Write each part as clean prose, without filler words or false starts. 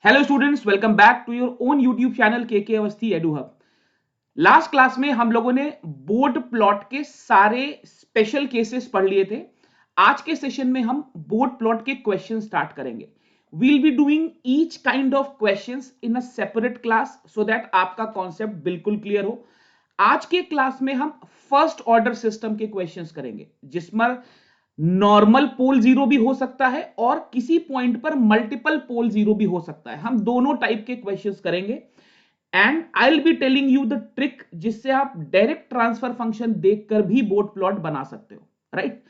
Hello students, welcome back to your own YouTube channel K Awasthi edu hub. Last class में हम लोगों ने board plot के सारे स्पेशल केसेस पढ़ लिए थे। आज के सेशन में हम बोर्ड प्लॉट के क्वेश्चन स्टार्ट करेंगे। We'll be doing each kind of questions in a separate class so that आपका कॉन्सेप्ट बिल्कुल क्लियर हो। आज के क्लास में हम फर्स्ट ऑर्डर सिस्टम के क्वेश्चंस करेंगे जिसमें नॉर्मल पोल जीरो भी हो सकता है और किसी पॉइंट पर मल्टीपल पोल जीरो भी हो सकता है। हम दोनों टाइप के क्वेश्चंस करेंगे and I will be telling you the trick जिससे आप डायरेक्ट ट्रांसफर फंक्शन देखकर भी बोर्ड प्लॉट बना सकते हो, राइट?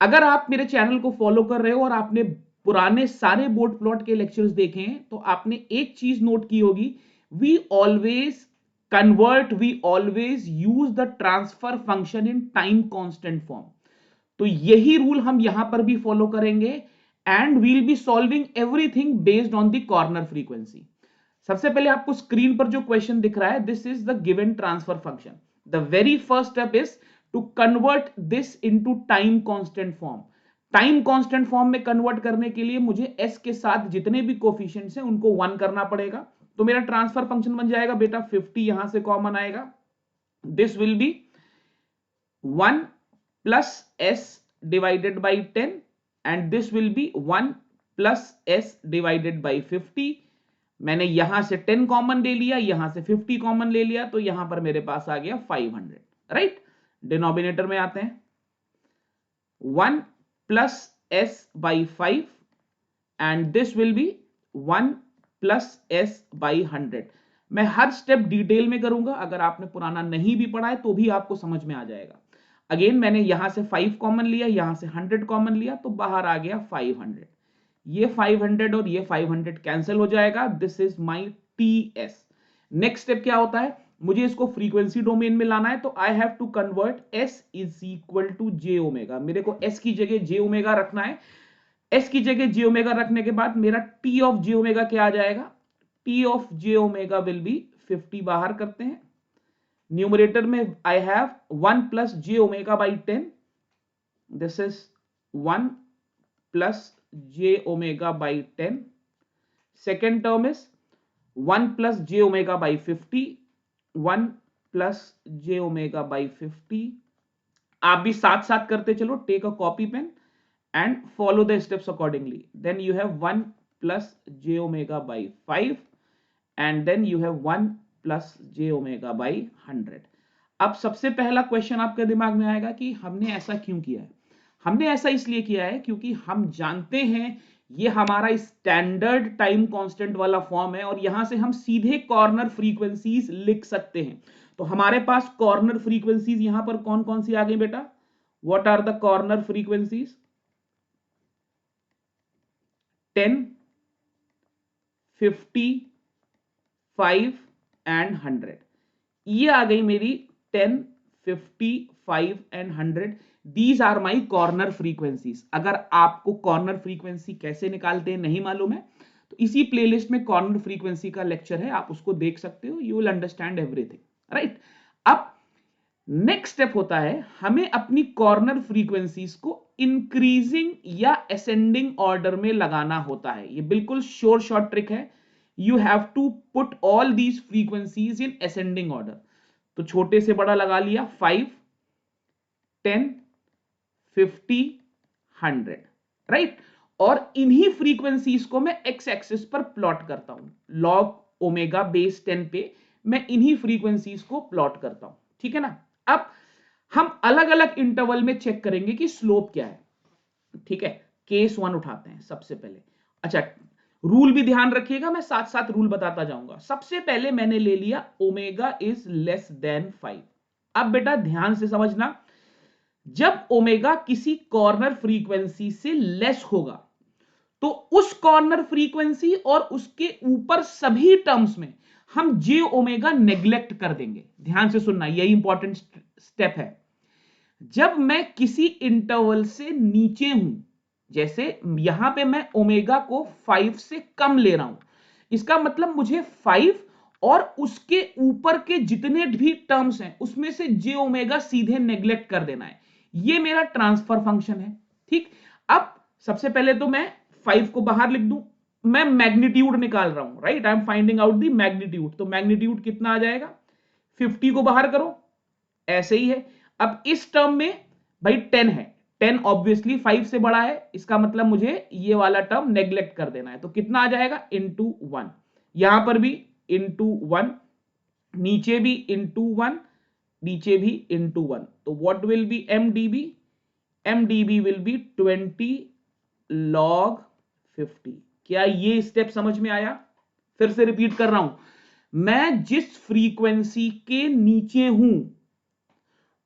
अगर आप मेरे चैनल को फॉलो कर रहे हो और आपने पुराने सारे बोर्ड प्लॉट के लेक्चर्स देखे हैं तो आपने एक चीज नोट की होगी, we always we always use the transfer function in time constant form. तो यही रूल हम यहां पर भी फॉलो करेंगे and we'll be solving everything based on the corner frequency. सबसे पहले आपको स्क्रीन पर जो क्वेश्चन दिख रहा है, this is the given transfer function. The very first step is to convert this into time constant form. Time constant form में convert करने के लिए मुझे s के साथ जितने भी कोफिशिएंट्स हैं उनको 1 करना पड़ेगा। तो मेरा ट्रांसफर फंक्शन बन जाएगा बेटा 50, यहां से कॉमन आएगा, this will B 1 plus s divided by 10 and this will be 1 plus s divided by 50। मैंने यहां से 10 कॉमन ले लिया, यहां से 50 कॉमन ले लिया, तो यहां पर मेरे पास आ गया 500, राइट? डिनोमिनेटर में आते हैं, 1 plus s by 5 and this will be 1 plus s by 100। मैं हर स्टेप डिटेल में करूंगा, अगर आपने पुराना नहीं भी पढ़ा है तो भी आपको समझ में आ जाएगा। अगेन मैंने यहां से 5 कॉमन लिया, यहां से 100 कॉमन लिया, तो बाहर आ गया 500। ये 500 और ये 500 कैंसिल हो जाएगा, this is my TS. Next step क्या होता है, मुझे इसको फ्रीक्वेंसी डोमेन में लाना है, तो I have to convert S is equal to J omega. मेरे को एस की जगह जे ओमेगा रखना है। एस की जगह जे ओमेगा रखने के बाद मेरा टी ऑफ जे ओमेगा क्या आ जाएगा, T of J omega will be 50। बाहर करते हैं, न्यूमरेटर में I have 1 plus J omega by 10, this is 1 plus J omega by 10। Second term is 1 plus J omega by 50, 1 plus J omega by 50। आप भी साथ साथ करते चलो, take a copy pen and follow the steps accordingly। then you have 1 plus j omega by 5 and then you have 1 plus j omega by 100। अब सबसे पहला question आपके दिमाग में आएगा कि हमने ऐसा क्यों किया है। हमने ऐसा इसलिए किया है क्योंकि हम जानते हैं ये हमारा स्टैंडर्ड टाइम कांस्टेंट वाला फॉर्म है और यहां से हम सीधे कॉर्नर फ्रीक्वेंसीज लिख सकते हैं। तो हमारे पास कॉर्नर फ्रीक्वेंसीज यहां पर कौन कौन सी आ गई बेटा, what are the corner frequencies, 10, 50, 5 and 100। ये आ गई मेरी 10, 50, 5 and 100। These are my corner frequencies. अगर आपको कॉर्नर फ्रीक्वेंसी कैसे निकालते हैं नहीं मालूम है तो इसी प्लेलिस्ट में कॉर्नर फ्रीक्वेंसी का लेक्चर है, आप उसको देख सकते हो, you will understand everything, right? अब नेक्स्ट स्टेप होता है हमें अपनी कॉर्नर फ्रीक्वेंसीज को इंक्रीजिंग या असेंडिंग ऑर्डर में लगाना होता है। ये बिल्कुल श्योर शॉर्ट ट्रिक है। You have to put all these frequencies in ascending order. तो छोटे से बड़ा लगा लिया, 5, 10, 50, 100, राइट? और इन्हीं फ्रीक्वेंसीज को मैं एक्स एक्सिस पर प्लॉट करता हूं, लॉग ओमेगा बेस 10 पे मैं इन्हीं फ्रीक्वेंसीज को प्लॉट करता हूं, ठीक है ना? अब हम अलग अलग इंटरवल में चेक करेंगे कि स्लोप क्या है, ठीक है? केस 1 उठाते हैं सबसे पहले। अच्छा, रूल भी ध्यान रखिएगा, मैं साथ साथ रूल बताता जाऊंगा। सबसे पहले मैंने ले लिया ओमेगा इज लेस देन 5। अब बेटा ध्यान से समझना, जब ओमेगा किसी कॉर्नर फ्रीक्वेंसी से लेस होगा तो उस कॉर्नर फ्रीक्वेंसी और उसके ऊपर सभी टर्म्स में हम जे ओमेगा नेग्लेक्ट कर देंगे। ध्यान से सुनना, यही इंपॉर्टेंट स्टेप है। जब मैं किसी इंटरवल से नीचे हूं, जैसे यहां पे मैं ओमेगा को 5 से कम ले रहा हूं, इसका मतलब मुझे 5 और उसके ऊपर के जितने भी टर्म्स हैं उसमें से जे ओमेगा सीधे नेग्लेक्ट कर देना है। ये मेरा ट्रांसफर फंक्शन है, ठीक? अब सबसे पहले तो मैं 5 को बाहर लिख दूं, मैं मैग्नीट्यूड निकाल रहा हूं, right, I am finding out the magnitude. तो मैग्नीट्यूड कितना आ जाएगा, 50 को बाहर करो, ऐसे ही है। अब इस टर्म में भाई 10 है, 10 ऑब्वियसली 5 से बड़ा है, इसका मतलब मुझे ये वाला टर्म नेग्लेक्ट कर देना है। तो कितना आ जाएगा, इंटू 1, यहां पर भी इंटू 1, नीचे भी इंटू 1, नीचे भी इंटू 1। तो what will be IMDb, IMDb will be 20 log 50। क्या ये स्टेप समझ में आया? फिर से रिपीट कर रहा हूं, मैं जिस फ्रीक्वेंसी के नीचे हूं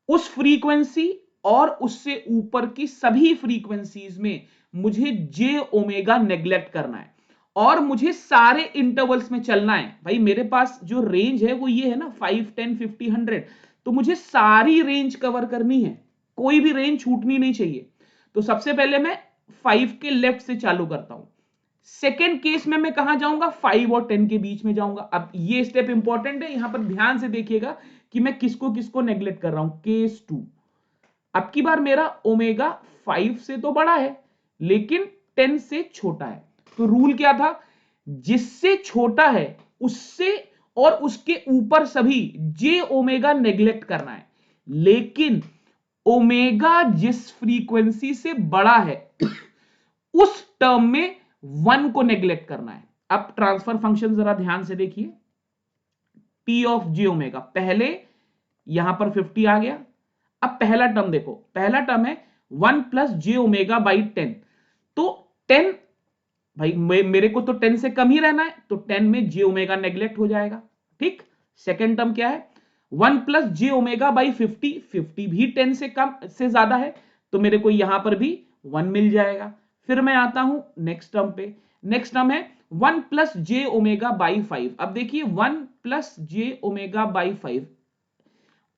उस फ्रीक्वेंसी और उससे ऊपर की सभी फ्रीक्वेंसीज में मुझे जे ओमेगा नेग्लेक्ट करना है और मुझे सारे इंटरवल्स में चलना है। भाई मेरे पास जो रेंज है वो ये है ना, 5, 10, 50, 100, तो मुझे सारी रेंज कवर करनी है, कोई भी रेंज छूटनी नहीं चाहिए। तो सबसे पहले मैं 5 के लेफ्ट से चालू करता हूं। सेकेंड केस में मैं कहां जाऊंगा, 5 और 10 के बीच में जाऊंगा। अब ये स्टेप इंपॉर्टेंट है, यहां पर ध्यान से देखिएगा कि मैं किसको किसको नेग्लेक्ट कर रहा हूं। केस 2, अब की बार मेरा ओमेगा 5 से तो बड़ा है लेकिन 10 से छोटा है। तो रूल क्या था, जिससे छोटा है उससे और उसके ऊपर सभी जे ओमेगा नेग्लेक्ट करना है, लेकिन ओमेगा जिस फ्रीक्वेंसी से बड़ा है उस टर्म में 1 को नेग्लेक्ट करना है। अब ट्रांसफर फंक्शन जरा ध्यान से देखिए, टी ऑफ जे ओमेगा, पहले यहां पर 50 आ गया। अब पहला टर्म देखो, पहला टर्म है 1 प्लस जे ओमेगा बाई 10। तो 10, भाई मेरे को तो 10 से कम ही रहना है, तो 10 में जे ओमेगा नेग्लेक्ट हो जाएगा। ठीक, सेकेंड टर्म क्या है, 1 प्लस जे ओमेगा बाई 50, 50 भी 10 से कम से ज्यादा है, तो मेरे को यहां पर भी 1 मिल जाएगा। फिर मैं आता हूं नेक्स्ट टर्म पे, नेक्स्ट टर्म है 1 प्लस जे ओमेगा बाई 5। अब देखिए 1 plus J omega by 5,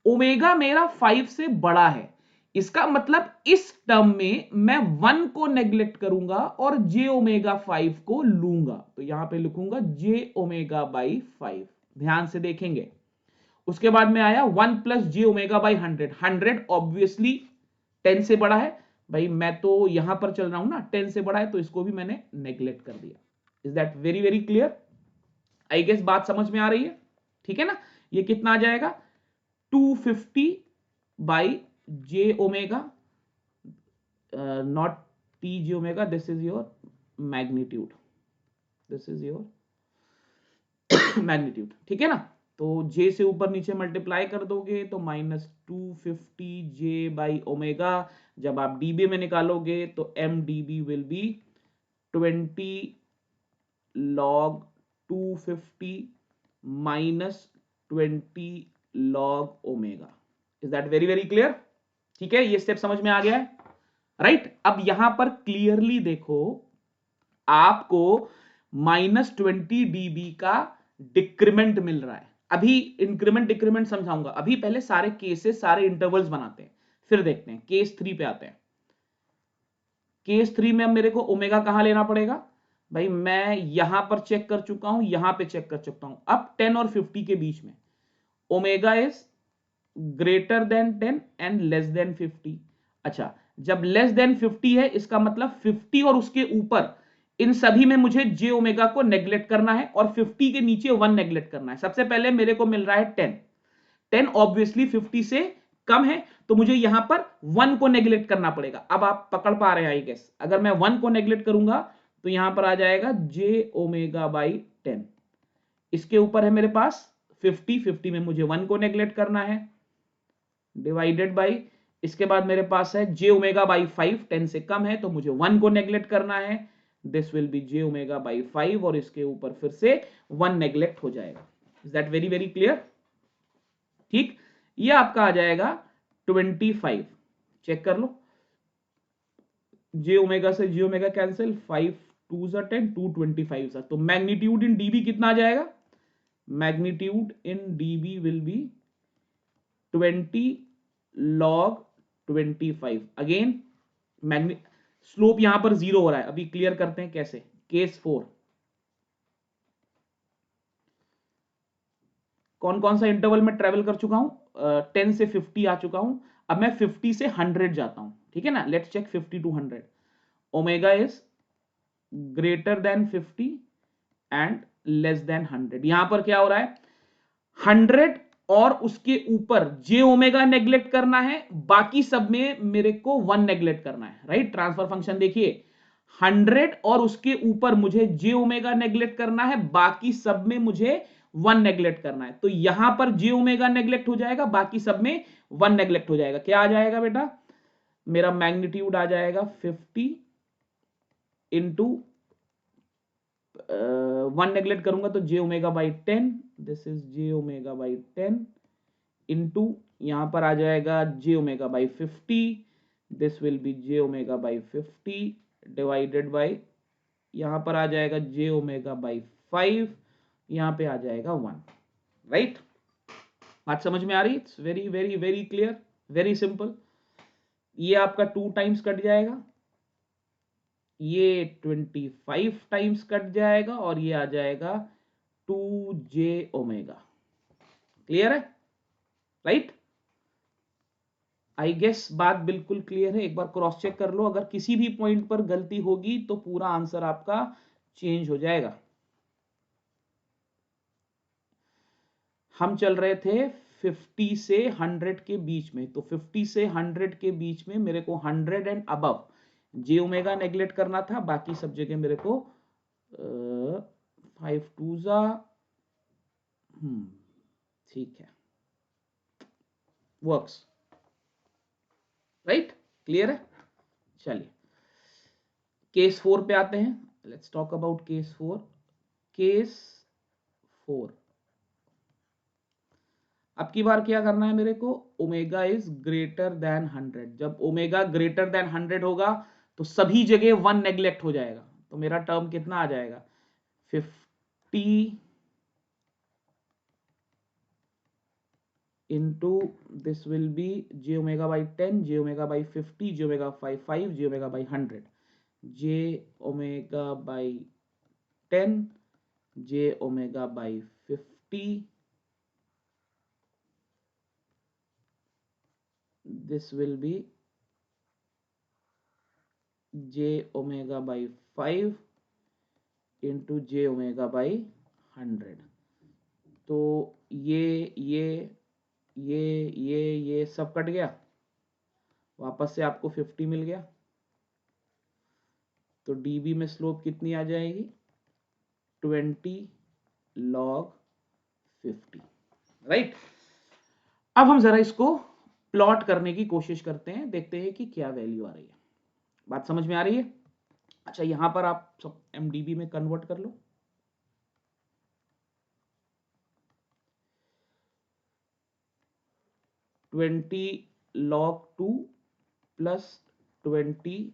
omega मेरा 5 से बड़ा है, इसका मतलब इस टर्म में मैं 1 को नेग्लेक्ट करूंगा और जे ओमेगा 5 को लूंगा। तो यहां पे लिखूंगा जे ओमेगा बाई 5, ध्यान से देखेंगे। उसके बाद में आया 1 plus J omega by 100, 100 obviously 10 से बड़ा है, भाई मैं तो यहां पर चल रहा हूं ना, 10 से बड़ा है तो इसको भी मैंने नेग्लेक्ट कर दिया। Is that very very clear? I guess बात समझ में आ रही है, ठीक है ना। ये कितना आ जाएगा, 250 by J omega, not T J omega, this is your magnitude, this is your magnitude, ठीक है ना। तो जे से ऊपर नीचे मल्टीप्लाई कर दोगे तो -250 जे बाई ओमेगा, जब आप डीबी में निकालोगे तो M DB will be 20 log 250 minus 20 log omega. Is that very very clear? ठीक है, ये स्टेप समझ में आ गया है, राइट। अब यहां पर क्लियरली देखो, आपको -20 dB का डिक्रीमेंट मिल रहा है। अभी इंक्रीमेंट डिक्रीमेंट समझाऊंगा, अभी पहले सारे केसेस सारे इंटरवल्स बनाते हैं, फिर देखते हैं। केस 3 पे आते हैं। केस 3 में अब मेरे को ओमेगा कहां लेना पड़ेगा, भाई मैं यहां पर चेक कर चुका हूं, यहां पे चेक कर चुका हूं। अब 10 और 50 के बीच में omega is greater then 10 and less then 50। अच्छा, जब लेस देन 50 है इसका मतलब 50 और उसके ऊपर इन सभी में मुझे जे ओमेगा को नेग्लेक्ट करना है और 50 के नीचे 1 नेग्लेक्ट करना है। सबसे पहले मेरे को मिल रहा है 10, 10 ऑब्वियसली 50 से कम है, तो मुझे यहां पर 1 को नेग्लेक्ट करना पड़ेगा। अब आप पकड़ पा रहे हैं आई गेस, अगर मैं 1 को नेग्लेक्ट करूंगा तो यहां पर आ जाएगा जे ओमेगा बाई 10। इसके ऊपर है मेरे पास 50, 50 में मुझे 1 को नेग्लेक्ट करना है, डिवाइडेड बाई, इसके बाद मेरे पास है जे ओमेगा बाई 5, 10 से कम है तो मुझे 1 को नेग्लेक्ट करना है, this will be J omega by 5, और इसके ऊपर फिर से 1 नेग्लेक्ट हो जाएगा। Is that very very clear? ठीक, ये आपका आ जाएगा 25, चेक कर लो, जे ओमेगा से जे ओमेगा कैंसिल, 5 2 सा 10, 225 सा, तो मैग्नीट्यूड इन डीबी कितना आ जाएगा, magnitude in dB will be 20 log 25। Again slope यहां पर 0 हो रहा है, अभी क्लियर करते हैं कैसे। केस 4, कौन कौन सा इंटरवल में ट्रेवल कर चुका हूं, 10 से 50 आ चुका हूं, अब मैं 50 से 100 जाता हूं, ठीक है ना। Let's check 50 to 100, omega is greater than 50 and less than 100। यहां पर क्या हो रहा है, 100 और उसके ऊपर जे ओमेगा नेग्लेक्ट करना है, बाकी सब में मेरे को 1 नेग्लेक्ट करना है, राइट। ट्रांसफर फंक्शन देखिए, 100 और उसके ऊपर मुझे जे ओमेगा नेग्लेक्ट करना है, बाकी सब में मुझे 1 नेग्लेक्ट करना है। तो यहां पर जे ओमेगा नेग्लेक्ट हो जाएगा, बाकी सब में 1 नेग्लेक्ट हो जाएगा। क्या आ जाएगा बेटा, मेरा मैग्नीट्यूड आ जाएगा 50 इंटू 1 नेग्लेक्ट करूंगा तो J omega by 10, this is J omega by 10 into यहां पर आ जाएगा J omega by 50, this will be J omega by 50 divided by यहां पर आ जाएगा जे ओमेगा बाई 5, यहां पे आ जाएगा 1, राइट। बात समझ में आ रही है? It's very very very clear, very simple. ये आपका 2 टाइम्स कट जाएगा, ये 25 टाइम्स कट जाएगा और ये आ जाएगा 2j ओमेगा। क्लियर है, राइट। आई गेस बात बिल्कुल क्लियर है। एक बार क्रॉस चेक कर लो, अगर किसी भी पॉइंट पर गलती होगी तो पूरा आंसर आपका चेंज हो जाएगा। हम चल रहे थे 50 से 100 के बीच में, तो 50 से 100 के बीच में मेरे को 100 and above J omega neglect करना था, बाकी सब जगह मेरे को 5 2 जा, ठीक है, वर्क्स, राइट। क्लियर है, चलिए केस 4 पे आते हैं। Let's talk about case 4। Case 4, अब की बार क्या करना है मेरे को, ओमेगा इज ग्रेटर देन 100। जब ओमेगा ग्रेटर देन 100 होगा तो सभी जगह 1 नेग्लेक्ट हो जाएगा, तो मेरा टर्म कितना आ जाएगा, 50 into this will be J omega by 10, J omega by 50, J omega by 5, J omega by 100, J omega by 10, J omega by 50, this will be j omega by 5 into j omega by 100। तो ये सब cut गया, वापस से आपको 50 मिल गया, तो dB में स्लोप कितनी आ जाएगी, 20 log 50, राइट। अब हम जरा इसको प्लॉट करने की कोशिश करते हैं, देखते हैं कि क्या वैल्यू आ रही है। बात समझ में आ रही है? अच्छा, यहां पर आप सब एमडीबी में कन्वर्ट कर लो। Twenty log 2 plus 20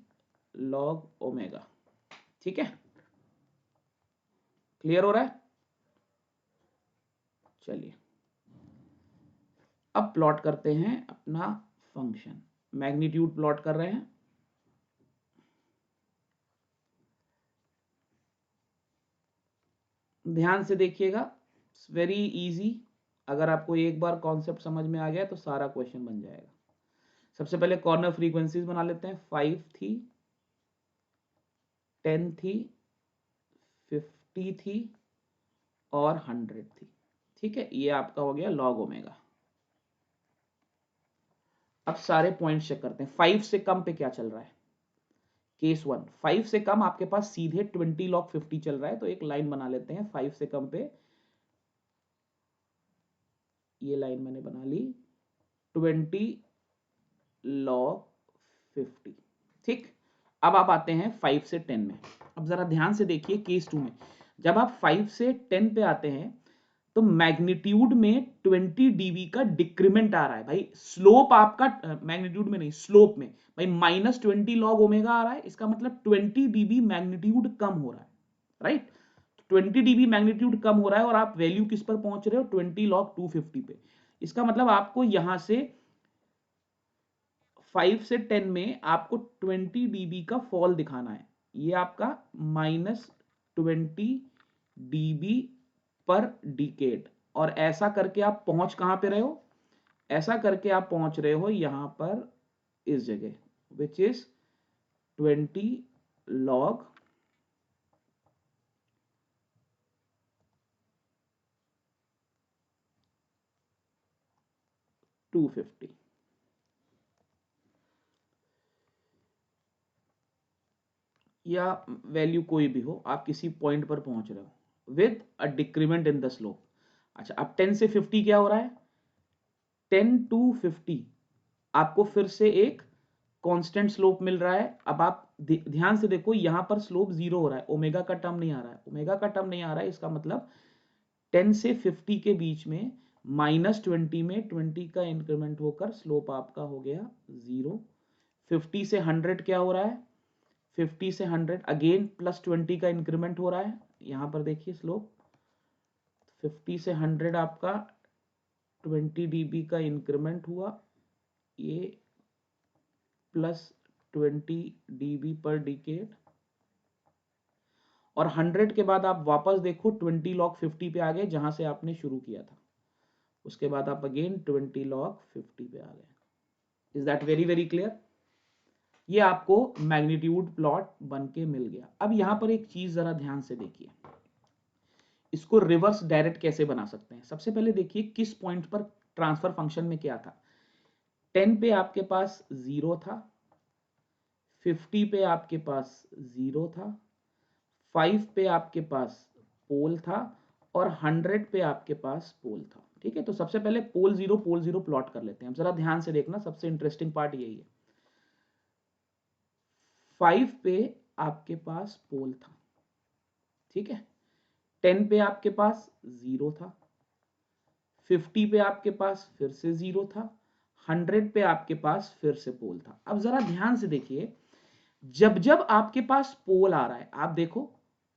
log omega, ठीक है, क्लियर हो रहा है? चलिए अब प्लॉट करते हैं अपना फंक्शन, मैग्नीट्यूड प्लॉट कर रहे हैं। ध्यान से देखिएगा, इट्स वेरी इजी। अगर आपको एक बार कॉन्सेप्ट समझ में आ गया तो सारा क्वेश्चन बन जाएगा। सबसे पहले कॉर्नर फ्रीक्वेंसीज बना लेते हैं। 5 थी, 10 थी, 50 थी और 100 थी, ठीक है। ये आपका हो गया लॉग ओमेगा। अब सारे पॉइंट्स चेक करते हैं। 5 से कम पे क्या चल रहा है, केस 1 5 से कम आपके पास सीधे 20 log 50 चल रहा है, तो एक लाइन बना लेते हैं 5 से कम पे। ये लाइन मैंने बना ली 20 log 50, ठीक। अब आप आते हैं 5 से 10 में। अब जरा ध्यान से देखिए केस 2 में, जब आप 5 से 10 पे आते हैं तो मैग्नीट्यूड में 20 dB का डिक्रीमेंट आ रहा है भाई। स्लोप आपका मैग्नीट्यूड में नहीं, स्लोप में भाई -20 log ओमेगा आ रहा है, इसका मतलब 20 dB मैग्नीट्यूड कम हो रहा है, राइट। 20 dB मैग्नीट्यूड कम हो रहा है और आप वैल्यू किस पर पहुंच रहे हो, 20 log 250 पे। इसका मतलब आपको यहां से 5 से 10 में आपको 20 dB का फॉल दिखाना है। ये आपका -20 dB पर डिकेड, और ऐसा करके आप पहुंच कहां पे रहे हो, ऐसा करके आप पहुंच रहे हो यहां पर इस जगह, विच इज 20 log 250 या वैल्यू कोई भी हो, आप किसी पॉइंट पर पहुंच रहे हो with a decrement in the slope. अच्छा, अब 10 से 50 क्या हो रहा है? 10 to 50 आपको फिर से एक कांस्टेंट स्लोप मिल रहा है। अब आप ध्यान से देखो, यहां पर स्लोप जीरो हो रहा है, ओमेगा का टर्म नहीं आ रहा है, ओमेगा का टर्म नहीं आ रहा है, इसका मतलब 10 से 50 के बीच में -20 में 20 का इंक्रीमेंट होकर स्लोप आपका हो गया जीरो। 50 से 100 क्या हो रहा है? 50 से 100 अगेन +20 का इंक्रीमेंट हो रहा है। यहां पर देखिए स्लोप 50 से 100 आपका 20 dB का इंक्रीमेंट हुआ, ये +20 dB पर डिकेड। और 100 के बाद आप वापस देखो 20 log 50 पे आ गए, जहां से आपने शुरू किया था। उसके बाद आप अगेन 20 log 50 पे आ गए। Is that very very clear? ये आपको मैग्नीट्यूड प्लॉट बन के मिल गया। अब यहां पर एक चीज जरा ध्यान से देखिए, इसको रिवर्स डायरेक्ट कैसे बना सकते हैं। सबसे पहले देखिए किस पॉइंट पर ट्रांसफर फंक्शन में क्या था। 10 पे आपके पास 0 था, 50 पे आपके पास 0 था, 5 पे आपके पास पोल था, और 100 पे आपके पास पोल था। ठीक है, तो सबसे पहले पोल जीरो प्लॉट कर लेते हैं। जरा ध्यान से देखना, सबसे इंटरेस्टिंग पार्ट यही है। 5 पे आपके पास पोल था, ठीक है, 10 पे आपके पास 0 था, 50 पे आपके पास फिर से 0 था, 100 पे आपके पास फिर से पोल था। अब जरा ध्यान से देखिए, जब जब आपके पास पोल आ रहा है, आप देखो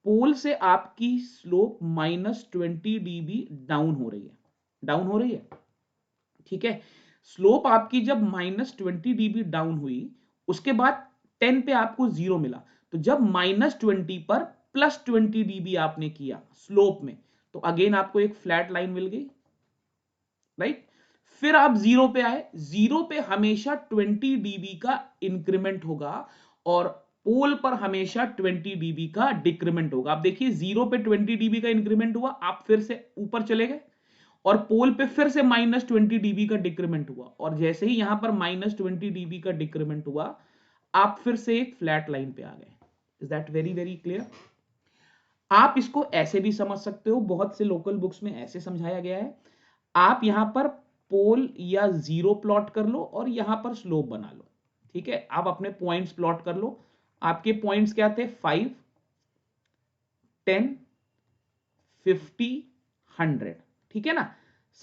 पोल से आपकी स्लोप -20 dB डाउन हो रही है, डाउन हो रही है। ठीक है, स्लोप आपकी जब -20 dB डाउन हुई, उसके बाद 10 पे आपको 0 मिला, तो जब -20 पर +20 dB आपने किया स्लोप में, तो अगेन आपको एक फ्लैट लाइन मिल गई, राइट। फिर आप 0 पे आए, 0 पे हमेशा 20 dB का इंक्रीमेंट होगा, और पोल पर हमेशा 20 dB का डिक्रीमेंट होगा। आप देखिए 0 पे 20 dB का इंक्रीमेंट हुआ, आप फिर से ऊपर चले गए, और पोल पे फिर से -20 dB का डिक्रीमेंट हुआ, और जैसे ही यहां पर -20 dB का डिक्रीमेंट हुआ, आप फिर से एक फ्लैट लाइन पे आ गए। Is that very very clear? आप इसको ऐसे भी समझ सकते हो, बहुत से लोकल बुक्स में ऐसे समझाया गया है। आप यहां पर पोल या जीरो प्लॉट कर लो और यहां पर स्लोप बना लो। ठीक है, आप अपने पॉइंट्स प्लॉट कर लो। आपके पॉइंट्स क्या थे? 5, 10, 50, 100। ठीक है ना।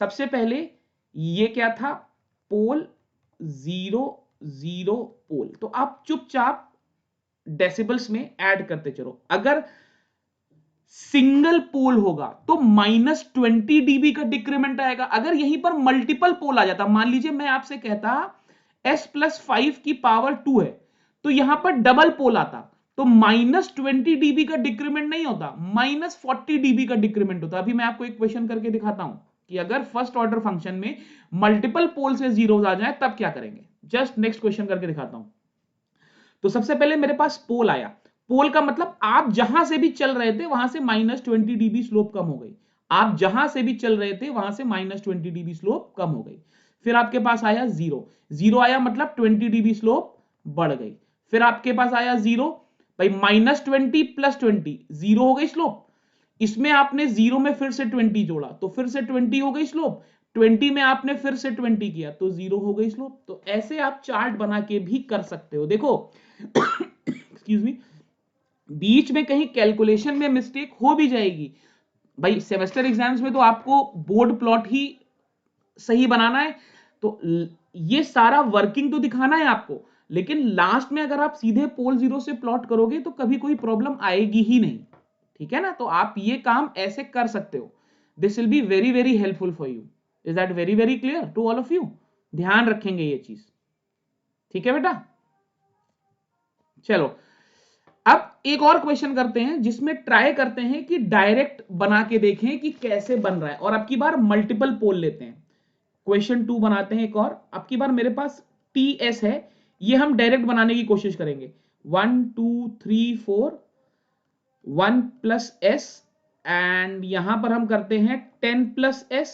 सबसे पहले ये क्या था? पोल, 0, 0, पोल। तो आप चुपचाप डेसिबल्स में ऐड करते चलो। अगर सिंगल पोल होगा तो -20 dB का डिक्रीमेंट आएगा। अगर यहीं पर मल्टीपल पोल आ जाता, मान लीजिए मैं आपसे कहता s+5 की पावर 2 है, तो यहां पर डबल पोल आता, तो -20 dB का डिक्रीमेंट नहीं होता, -40 dB का डिक्रीमेंट होता। अभी मैं आपको एक क्वेश्चन करके दिखाता हूं कि अगर फर्स्ट ऑर्डर फंक्शन में मल्टीपल पोल से जीरो आ जाए तब क्या करेंगे। जस्ट नेक्स्ट क्वेश्चन करके दिखाता हूं। तो सबसे पहले मेरे पास पोल आया। पोल का मतलब आप जहां से भी चल रहे थे वहां से -20 dB स्लोप कम हो गई। आप जहां से भी चल रहे थे वहां से -20 dB स्लोप कम हो गई। फिर आपके पास आया 0, 0 आया मतलब 20 dB स्लोप बढ़ गई। फिर आपके पास आया 0, भाई -20 + 20 0 हो गई स्लोप। इसमें आपने 0 में फिर से 20 जोड़ा तो फिर से 20 हो गई स्लोप। 20 में आपने फिर से 20 किया तो 0 हो गई स्लोप। तो ऐसे आप चार्ट बना के भी कर सकते हो। देखो एक्सक्यूज मी, बीच में कहीं कैलकुलेशन में मिस्टेक हो भी जाएगी। भाई सेमेस्टर एग्जाम्स में तो आपको बोर्ड प्लॉट ही सही बनाना है, तो ये सारा वर्किंग तो दिखाना है आपको, लेकिन लास्ट में अगर आप सीधे पोल जीरो से प्लॉट करोगे तो कभी कोई प्रॉब्लम आएगी ही नहीं। ठीक है ना, तो आप ये काम ऐसे कर सकते हो। This will be very very helpful for you. Is that very very clear to all of you? ध्यान रखेंगे ये चीज। ठीक है बेटा, चलो अब एक और क्वेश्चन करते हैं जिसमें ट्राई करते हैं कि डायरेक्ट बना के देखें कि कैसे बन रहा है, और अब की बार मल्टीपल पोल लेते हैं। क्वेश्चन 2 बनाते हैं एक और। अब की बार मेरे पास टीएस है, ये हम डायरेक्ट बनाने की कोशिश करेंगे। 1 2 3 4 1 + s, एंड यहां पर हम करते हैं 10 + s,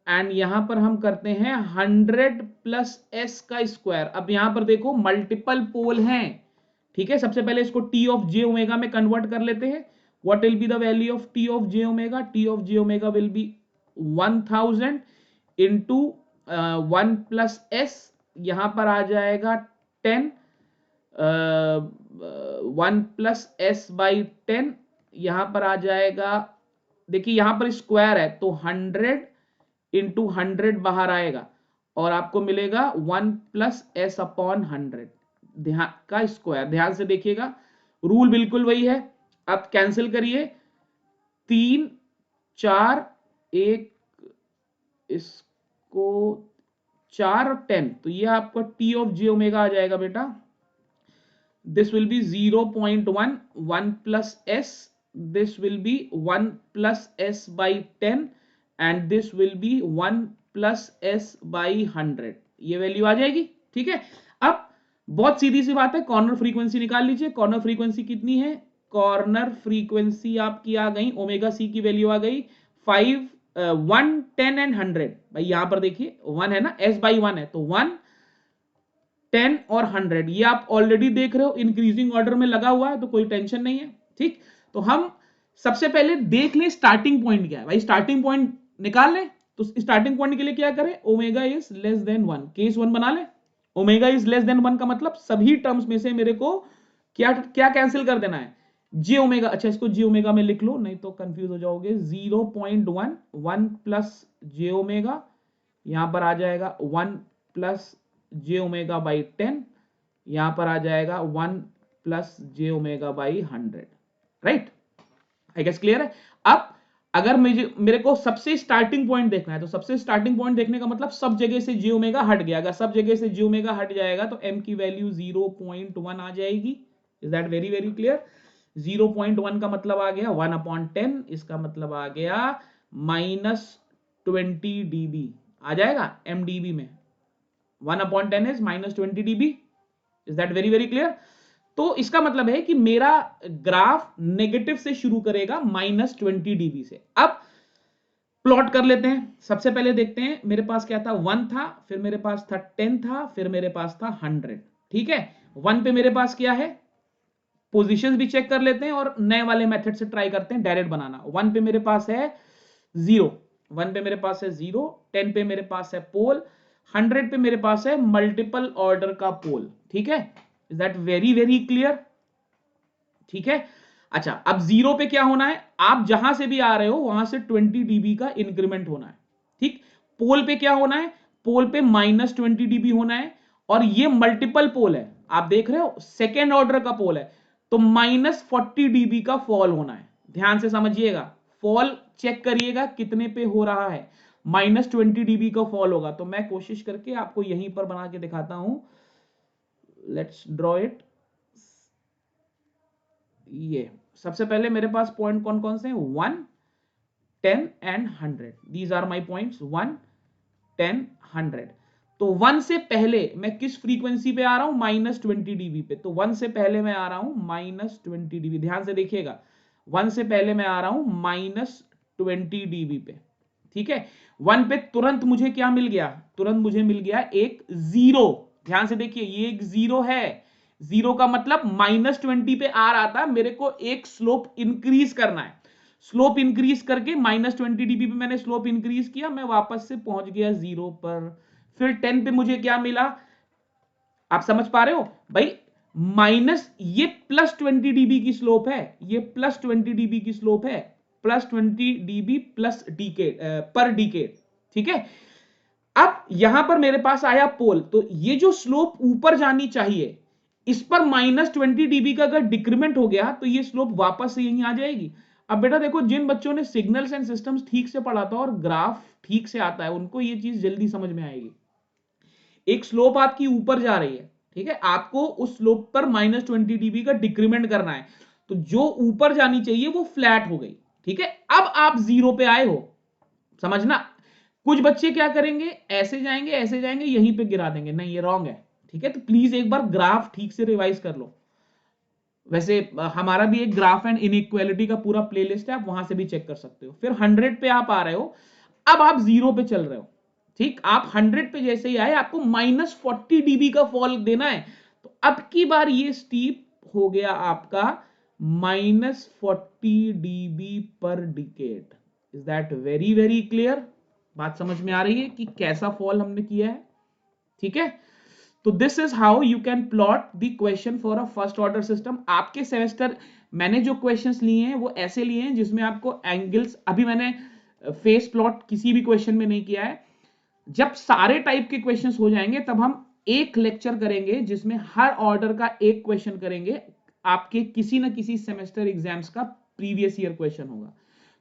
एंड यहां पर हम करते हैं 100 प्लस एस का स्क्वायर। अब यहां पर देखो मल्टीपल पोल हैं, ठीक है। सबसे पहले इसको टी ऑफ जे ओमेगा में कन्वर्ट कर लेते हैं। What will be the value of T of J omega? T of J omega will B 1000 into 1 plus S, यहां पर आ जाएगा 10, 1 प्लस एस बाई 10, यहां पर आ जाएगा, देखिए यहां पर स्क्वायर है तो 100 इंटू 100 बाहर आएगा और आपको मिलेगा 1 प्लस एस अपॉन 100 ध्यान का स्क्वायर। ध्यान से देखिएगा, रूल बिल्कुल वही है। अब कैंसिल करिए, 3 4 1, इसको 4 और 10, तो ये आपका टी ऑफ जे ओमेगा आ जाएगा बेटा। This will B 0.1, 1 plus S, this will B 1 plus S by 10 and this will B 1 plus S by 100। ये वैल्यू आ जाएगी, ठीक है। अब बहुत सीधी सी बात है, कॉर्नर फ्रीक्वेंसी निकाल लीजिए। कॉर्नर फ्रीक्वेंसी कितनी है? कॉर्नर फ्रीक्वेंसी आपकी आ गई, ओमेगा सी की वैल्यू आ गई 5, 1 10 एंड 100। भाई यहां पर देखिए 1 है ना, एस बाई 1 है तो 1 10 और 100, ये आप ऑलरेडी देख रहे हो इंक्रीजिंग ऑर्डर में लगा हुआ है, तो कोई टेंशन नहीं है, ठीक। तो हम सबसे पहले देख लें स्टार्टिंग पॉइंट क्या है। भाई स्टार्टिंग पॉइंट निकाल लें, तो स्टार्टिंग पॉइंट के लिए क्या करें? Omega is less than 1, case 1 बना ले। ओमेगा इज लेस देन 1 का मतलब सभी टर्म्स में से मेरे को क्या क्या कैंसिल कर देना है? जे ओमेगा। अच्छा इसको जे ओमेगा में लिख लो, नहीं तो कंफ्यूज हो जाओगे। 0.1, 1 प्लस जे ओमेगा, यहां पर आ जाएगा 1 प्लस जे ओमेगा बाई 10, यहां पर आ जाएगा 1 plus J omega by 100, right. I guess clear है। अब अगर मेरे को सबसे स्टार्टिंग पॉइंट देखना है, तो सबसे स्टार्टिंग पॉइंट देखने का मतलब सब जगह से जे ओमेगा हट गया। अगर सब जगह से जे ओमेगा हट जाएगा तो m की वैल्यू 0.1 आ जाएगी। Is that very very clear? 0.1 का मतलब आ गया 1/10, इसका मतलब आ गया -20 dB आ जाएगा mdB में। 1/10 is -20 dB। Is that very very clear? तो इसका मतलब है कि मेरा ग्राफ नेगेटिव से शुरू करेगा -20 dB से। अब प्लॉट कर लेते हैं। सबसे पहले देखते हैं, मेरे पास क्या था? 1 था, फिर मेरे पास था 10 था, फिर मेरे पास था 100, ठीक है। 1 पे मेरे पास क्या है? पोजीशंस भी चेक कर लेते हैं और नए वाले मेथड से ट्राई करते हैं डायरेक्ट बनाना। 1 पे मेरे पास है 0, 1 पे मेरे पास है 0, 10 पे मेरे पास है पोल, 100 पे मेरे पास है मल्टीपल ऑर्डर का पोल, ठीक है। Is that very very clear? ठीक है। अच्छा अब 0 पे क्या होना है? आप जहां से भी आ रहे हो वहां से 20 dB का इंक्रीमेंट होना है, ठीक। पोल पे क्या होना है? पोल पे -20 dB होना है, और ये मल्टीपल पोल है, आप देख रहे हो सेकेंड ऑर्डर का पोल है, तो -40 dB का फॉल होना है। ध्यान से समझिएगा, फॉल चेक करिएगा कितने पे हो रहा है। -20 dB का फॉल होगा, तो मैं कोशिश करके आपको यहीं पर बना के दिखाता हूं। Let's draw it. ये सबसे पहले मेरे पास पॉइंट कौन कौन से हैं? 1, 10 and 100। These are my points 1, 10, 100। तो 1 से पहले मैं किस फ्रीक्वेंसी पे आ रहा हूं? -20 dB पे। तो 1 से पहले मैं आ रहा हूं -20 dB। ध्यान से देखिएगा, 1 से पहले मैं आ रहा हूं -20 dB पे, ठीक है। 1 पे तुरंत मुझे क्या मिल गया? तुरंत मुझे मिल गया एक 0। ध्यान से देखिए, ये एक 0 है। 0 का मतलब -20 पे आ रहा था, मेरे को एक स्लोप इंक्रीज करना है। स्लोप इंक्रीज करके -20 dB पे मैंने स्लोप इंक्रीज किया, मैं वापस से पहुंच गया 0 पर। फिर 10 पे मुझे क्या मिला? आप समझ पा रहे हो भाई? माइनस ये +20 dB की स्लोप है, ये +20 dB की स्लोप है, +20 dB प्लस डीकेड पर डीकेड, ठीक है। अब यहां पर मेरे पास आया पोल, तो ये जो स्लोप ऊपर जानी चाहिए, इस पर -20 dB का अगर डिक्रीमेंट हो गया तो ये स्लोप वापस से यहीं आ जाएगी। अब बेटा देखो, जिन बच्चों ने सिग्नल्स एंड सिस्टम्स ठीक से पढ़ा था और ग्राफ ठीक से आता है, उनको ये चीज जल्दी समझ में आएगी। एक स्लोप आपकी ऊपर जा रही है, ठीक है, आपको उस स्लोप पर -20 dB का डिक्रीमेंट करना है, तो जो ऊपर जानी चाहिए वो फ्लैट हो गई, ठीक है। अब आप 0 पे आए हो, समझना। कुछ बच्चे क्या करेंगे? ऐसे जाएंगे, यहीं पे गिरा देंगे, नहीं ये रॉन्ग है, ठीक है। तो प्लीज एक बार ग्राफ ठीक से रिवाइज कर लो। वैसे हमारा भी एक ग्राफ एंड इनइक्वालिटी का पूरा प्लेलिस्ट है, आप वहां से भी चेक कर सकते हो। फिर 100 पे आप आ रहे हो। अब आप 0 पे चल रहे हो, ठीक, आप 100 पे जैसे ही आए आपको -40 dB का फॉल देना है, तो अब की बार ये स्टीप हो गया आपका -40 dB पर decade. Is that very very clear? बात समझ में आ रही है कि कैसा फॉल हमने किया है? ठीक है, तो this is how you can plot the question for a first order system. आपके सेमेस्टर मैंने जो क्वेश्चंस लिए हैं वो ऐसे लिए हैं जिसमें आपको एंगल्स, अभी मैंने फेस प्लॉट किसी भी क्वेश्चन में नहीं किया है। जब सारे टाइप के क्वेश्चंस हो जाएंगे तब हम एक लेक्चर करेंगे जिसमें हर ऑर्डर का एक क्वेश्चन करेंगे, आपके किसी ना किसी सेमेस्टर एग्जाम्स का प्रीवियस ईयर क्वेश्चन होगा।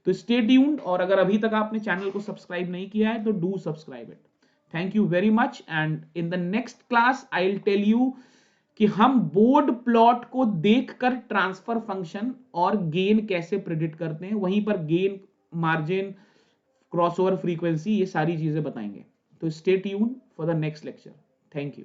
तो स्टे ट्यून्ड, और अगर अभी तक आपने चैनल को सब्सक्राइब नहीं किया है तो do subscribe it. Thank you very much, and in the next class I will tell you कि हम बोर्ड प्लॉट को देखकर ट्रांसफर फंक्शन और गेन कैसे प्रिडिक्ट करते हैं, वहीं पर गेन, मार्जिन, क्रॉसओवर फ्रीक्वेंसी, ये सारी चीजें बताएंगे। तो stay tuned for the next lecture. Thank you.